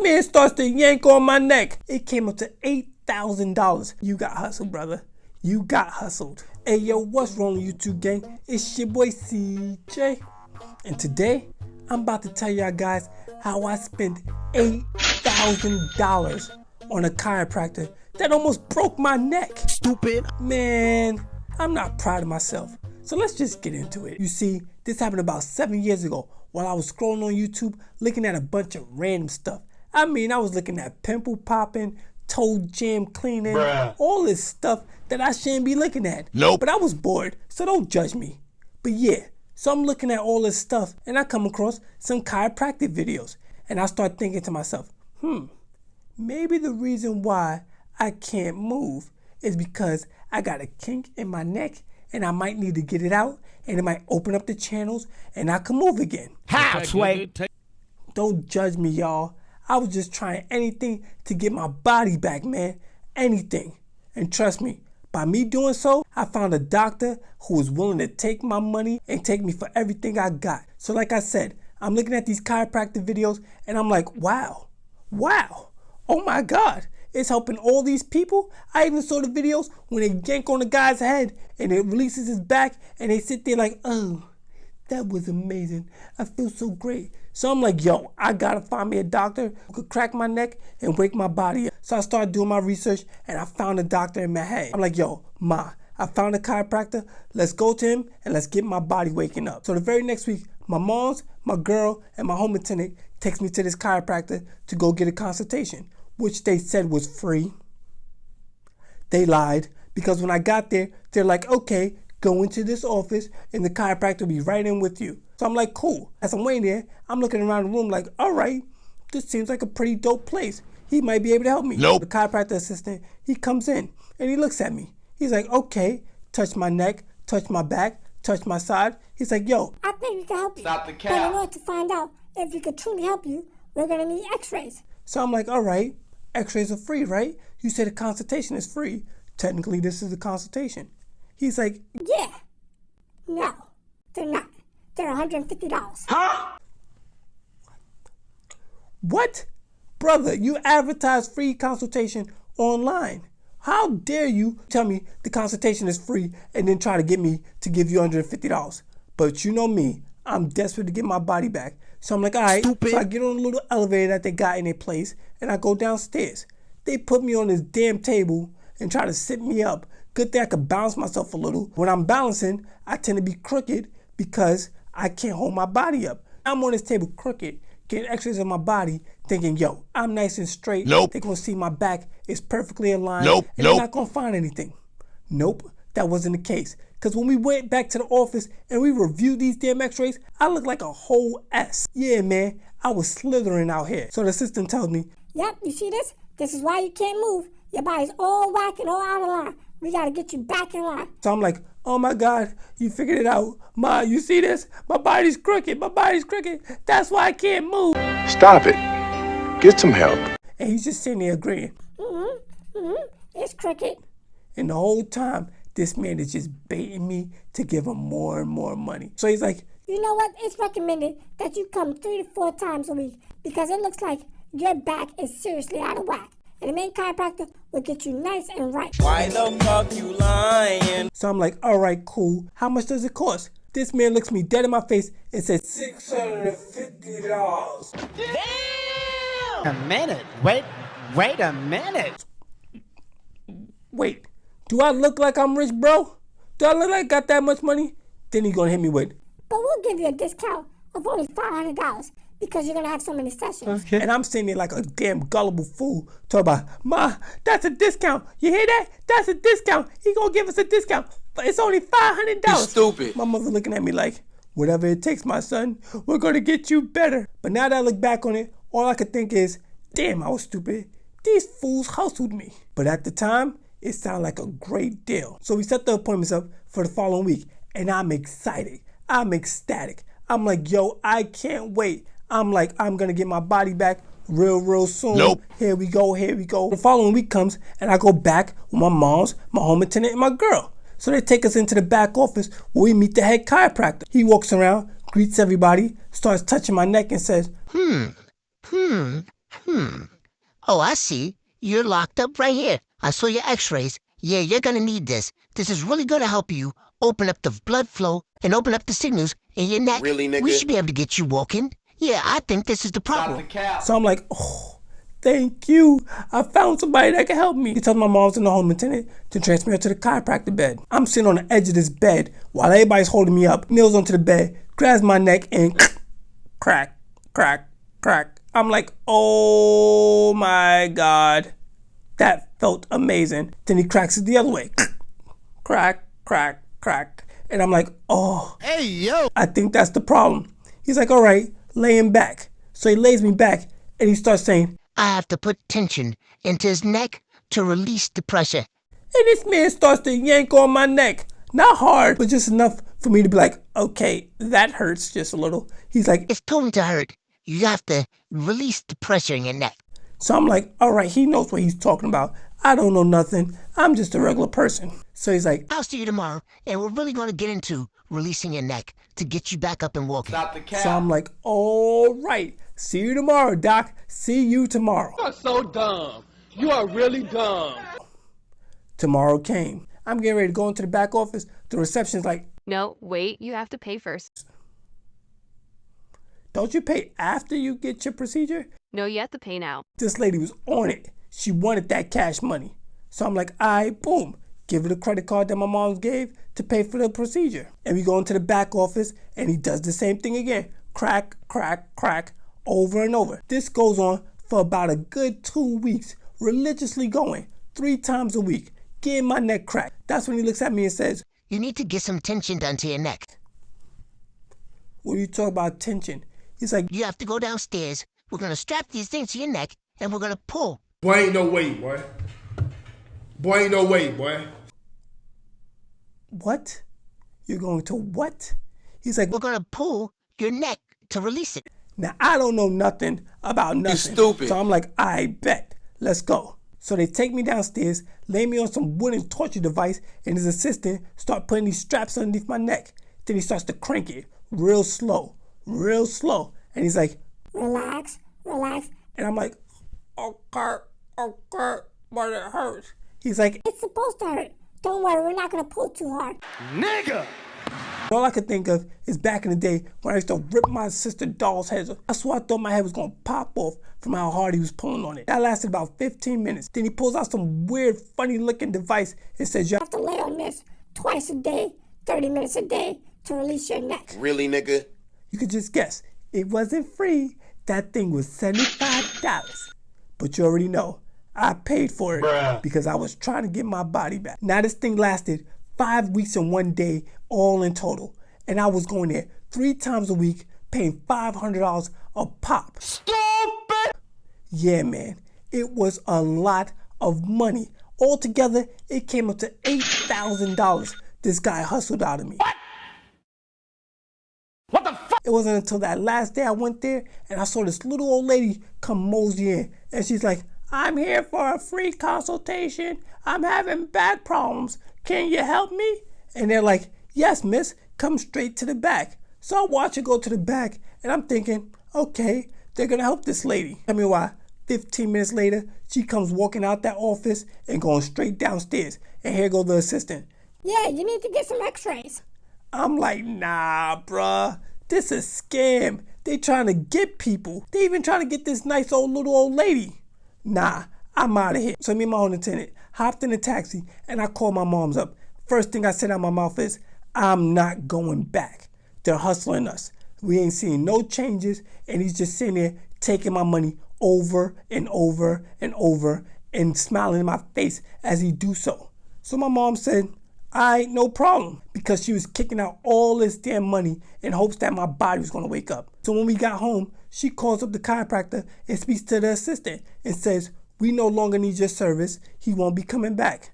man starts to yank on my neck. It came up to $8,000. You got hustled, brother. You got hustled. Hey, yo, what's wrong, YouTube gang? It's your boy CJ. And today, I'm about to tell y'all guys how I spent $8,000 on a chiropractor that almost broke my neck. Stupid. Man, I'm not proud of myself. So let's just get into it. You see, this happened about 7 years ago while I was scrolling on YouTube looking at a bunch of random stuff. I mean, I was looking at pimple popping, toe jam cleaning, all this stuff that I shouldn't be looking at. Nope. But I was bored, so don't judge me. But yeah, so I'm looking at all this stuff and I come across some chiropractic videos and I start thinking to myself, maybe the reason why I can't move is because I got a kink in my neck and I might need to get it out and it might open up the channels and I can move again. How, Sway? Don't judge me, y'all. I was just trying anything to get my body back, man. Anything. And trust me, by me doing so, I found a doctor who was willing to take my money and take me for everything I got. So like I said, I'm looking at these chiropractic videos and I'm like, wow, oh my God, it's helping all these people. I even saw the videos when they yank on the guy's head and it releases his back and they sit there like, oh, that was amazing. I feel so great. So I'm like, yo, I gotta find me a doctor who could crack my neck and wake my body up. So I started doing my research and I found a doctor in Manhattan. I'm like, yo, Ma, I found a chiropractor. Let's go to him and let's get my body waking up. So the very next week, my mom's, my girl, and my home attendant takes me to this chiropractor to go get a consultation, which they said was free. They lied because when I got there, they're like, okay, go into this office and the chiropractor will be right in with you. So I'm like, cool. As I'm waiting there, I'm looking around the room like, all right, this seems like a pretty dope place. He might be able to help me. Nope. The chiropractor assistant, he comes in and he looks at me. He's like, okay, touch my neck, touch my back, touch my side. He's like, yo, I think we can help you. Stop the cap. But in order to find out if we could truly help you, we're gonna need x-rays. So I'm like, all right, x-rays are free, right? You said a consultation is free. Technically, this is a consultation. He's like, Yeah. No, they're not. They're $150. Huh? what? Brother, you advertise free consultation online. How dare you tell me the consultation is free and then try to get me to give you $150? But you know me, I'm desperate to get my body back. So I'm like, all right. Stupid. So I get on a little elevator that they got in their place and I go downstairs. They put me on this damn table and try to sit me up. Good thing I could balance myself a little. When I'm balancing, I tend to be crooked because I can't hold my body up. I'm on this table crooked, getting x-rays of my body, thinking, yo, I'm nice and straight. Nope. They're gonna see my back is perfectly aligned. Nope. And they're not gonna find anything. Nope, that wasn't the case. Because when we went back to the office and we reviewed these damn x-rays, I looked like a whole S. Yeah, man, I was slithering out here. So the assistant tells me, Yep, you see this? This is why you can't move. Your body's all whack and all out of line. We gotta get you back in line. so I'm like, oh my God, you figured it out. Ma, you see this? My body's crooked. My body's crooked. That's why I can't move. Stop it. Get some help. And he's just sitting there agreeing. It's crooked. And the whole time, this man is just baiting me to give him more and more money. So he's like, You know what? It's recommended that you come 3 to 4 times a week because it looks like your back is seriously out of whack. And the main chiropractor will get you nice and right. Why the fuck you lying? so I'm like, all right, cool. How much does it cost? This man looks me dead in my face and says, $650. A minute. Wait a minute. Wait, do I look like I'm rich, bro? Do I look like I got that much money? Then he's gonna hit me with, But we'll give you a discount of only $500 because you're gonna have so many sessions. and I'm sitting there like a damn gullible fool talking about, Ma, that's a discount. You hear that? That's a discount. He gonna give us a discount, but it's only $500. You stupid. My mother looking at me like, whatever it takes, my son, we're gonna get you better. But now that I look back on it, all I could think is, damn, I was stupid. These fools hustled me. But at the time, it sounded like a great deal. So we set the appointments up for the following week, and I'm excited. I'm ecstatic. I'm like, yo, I can't wait. I'm like, I'm gonna get my body back real soon. Nope. Here we go. The following week comes, and I go back with my mom's, my home attendant, and my girl. So they take us into the back office where we meet the head chiropractor. He walks around, greets everybody, starts touching my neck and says, Oh, I see. You're locked up right here. I saw your x-rays. Yeah, you're gonna need this. This is really gonna help you open up the blood flow and open up the signals in your neck. Really, nigga? We should be able to get you walking. Yeah, I think this is the problem. So I'm like, oh, thank you. I found somebody that can help me. He tells my mom's in the home attendant to transfer her to the chiropractor bed. I'm sitting on the edge of this bed while everybody's holding me up, kneels onto the bed, grabs my neck, and crack, crack, crack. I'm like, oh my God. That felt amazing. Then he cracks it the other way. Crack, crack, crack. And I'm like, oh. Hey, yo. I think that's the problem. He's like, all right, lay him back. So he lays me back and he starts saying, I have to put tension into his neck to release the pressure. and this man starts to yank on my neck. Not hard, but just enough for me to be like, okay, that hurts just a little. He's like, It's going to hurt. You have to release the pressure in your neck. so I'm like, all right, he knows what he's talking about. I don't know nothing. I'm just a regular person. So he's like, I'll see you tomorrow, and we're really going to get into releasing your neck to get you back up and walking. so I'm like, all right, see you tomorrow, doc. See you tomorrow. You are so dumb. You are really dumb. Tomorrow came. I'm getting ready to go into the back office. The reception's like, No, wait, you have to pay first. don't you pay after you get your procedure? No, you have to pay now. This lady was on it. She wanted that cash money. So I'm like, all right, boom. Give her the credit card that my mom gave to pay for the procedure. And we go into the back office and he does the same thing again. Crack, crack, crack, over and over. This goes on for about a good 2 weeks, religiously going 3 times a week, getting my neck cracked. That's when he looks at me and says, You need to get some tension done to your neck. what are you talking about tension? He's like, You have to go downstairs. We're going to strap these things to your neck, and we're going to pull. Boy, ain't no way, boy. Boy, ain't no way, boy. what? You're going to what? He's like, We're going to pull your neck to release it. now, I don't know nothing about nothing. stupid. So I'm like, I bet. Let's go. So they take me downstairs, lay me on some wooden torture device, and his assistant start putting these straps underneath my neck. Then he starts to crank it real slow, real slow. And he's like, Relax, relax. and I'm like, okay, but it hurts. He's like, It's supposed to hurt. Don't worry, we're not gonna pull too hard. all I could think of is back in the day when I used to rip my sister doll's heads off. That's why I thought my head was gonna pop off from how hard he was pulling on it. That lasted about 15 minutes. Then he pulls out some weird, funny looking device and says, you You have to lay on this twice a day, 30 minutes a day to release your neck. Really, nigga? You could just guess. It wasn't free. That thing was $75. But you already know, I paid for it because I was trying to get my body back. Now this thing lasted 5 weeks and 1 day, all in total. And I was going there 3 times a week, paying $500 a pop. Stupid! Yeah, man. It was a lot of money. Altogether, it came up to $8,000 this guy hustled out of me. It wasn't until that last day I went there and I saw this little old lady come mosey in. And she's like, I'm here for a free consultation. I'm having back problems. Can you help me? And they're like, yes, miss, come straight to the back. So I watch her go to the back and I'm thinking, okay, they're gonna help this lady. Tell me why. 15 minutes later, she comes walking out that office and going straight downstairs. And here goes the assistant. Yeah, you need to get some x-rays. I'm like, nah, bruh. This is scam. They trying to get people. They even trying to get this nice little old lady. Nah, I'm out of here. So me and my own attendant hopped in a taxi and I called my moms up. First thing I said out my mouth is, I'm not going back. They're hustling us. We ain't seeing no changes and he's just sitting there taking my money over and over and over and smiling in my face as he do so. So my mom said, alright, no problem, because she was kicking out all this damn money in hopes that my body was gonna wake up. So when we got home, she calls up the chiropractor and speaks to the assistant and says, we no longer need your service, he won't be coming back.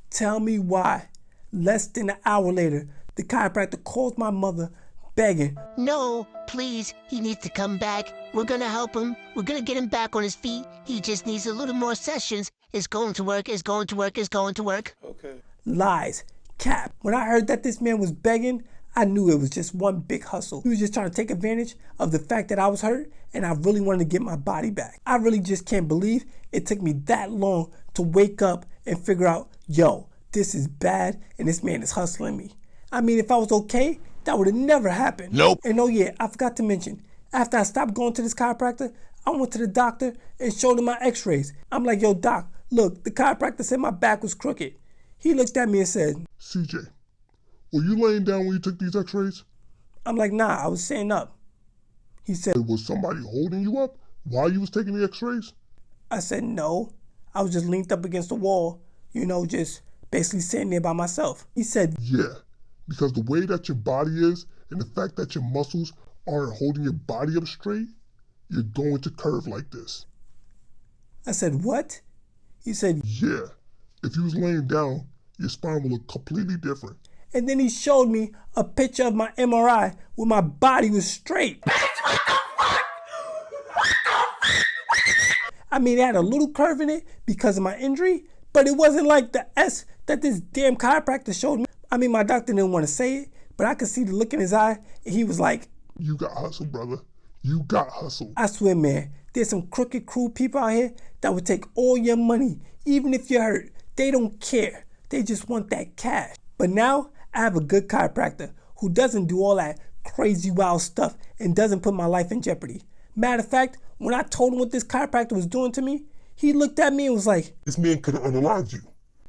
Tell me why. Less than an hour later, the chiropractor calls my mother begging, No, please, he needs to come back. We're going to help him. We're going to get him back on his feet. He just needs a little more sessions. It's going to work, it's going to work, it's going to work. Okay. lies, cap. When I heard that this man was begging, I knew it was just one big hustle. He was just trying to take advantage of the fact that I was hurt and I really wanted to get my body back. I really just can't believe it took me that long to wake up and figure out, yo, this is bad and this man is hustling me. I mean, if I was okay, that would have never happened. Nope. And oh yeah, I forgot to mention, after I stopped going to this chiropractor, I went to the doctor and showed him my x-rays. I'm like, yo, doc, look, the chiropractor said my back was crooked. He looked at me and said, CJ, were you laying down when you took these x-rays? I'm like, nah, I was sitting up. He said, Was somebody holding you up while you was taking the x-rays? I said, no, I was just leaned up against the wall, just basically sitting there by myself. He said, Yeah, because the way that your body is and the fact that your muscles aren't holding your body up straight, you're going to curve like this. I said, what? He said, Yeah, if you was laying down, your spine will look completely different. and then he showed me a picture of my MRI where my body was straight. I mean, it had a little curve in it because of my injury, but it wasn't like the S that this damn chiropractor showed me. I mean, my doctor didn't want to say it, but I could see the look in his eye, and he was like, You got hustle, brother. You got hustle. I swear, man, there's some crooked, cruel people out here that would take all your money, even if you're hurt. They don't care. They just want that cash. But now, I have a good chiropractor who doesn't do all that crazy, wild stuff and doesn't put my life in jeopardy. Matter of fact, when I told him what this chiropractor was doing to me, he looked at me and was like, This man could have unalived you.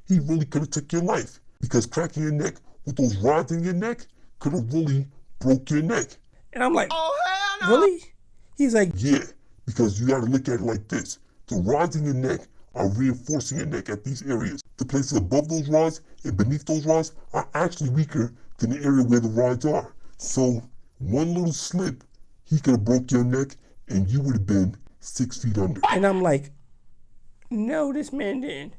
He really could have took your life because cracking your neck with those rods in your neck could have really broke your neck. and I'm like, oh, hell no. Really? He's like, Yeah, because you gotta look at it like this. The rods in your neck are reinforcing your neck at these areas. The places above those rods and beneath those rods are actually weaker than the area where the rods are. So one little slip, he could have broke your neck and you would have been 6 feet under. and I'm like, no, this man didn't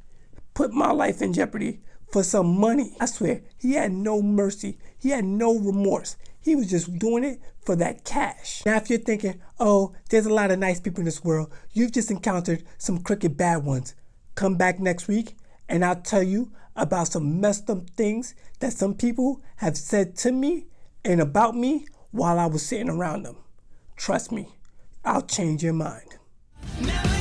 put my life in jeopardy for some money. I swear, he had no mercy. He had no remorse. He was just doing it for that cash. Now, if you're thinking, oh, there's a lot of nice people in this world, you've just encountered some crooked bad ones. Come back next week and I'll tell you about some messed up things that some people have said to me and about me while I was sitting around them. Trust me, I'll change your mind. Never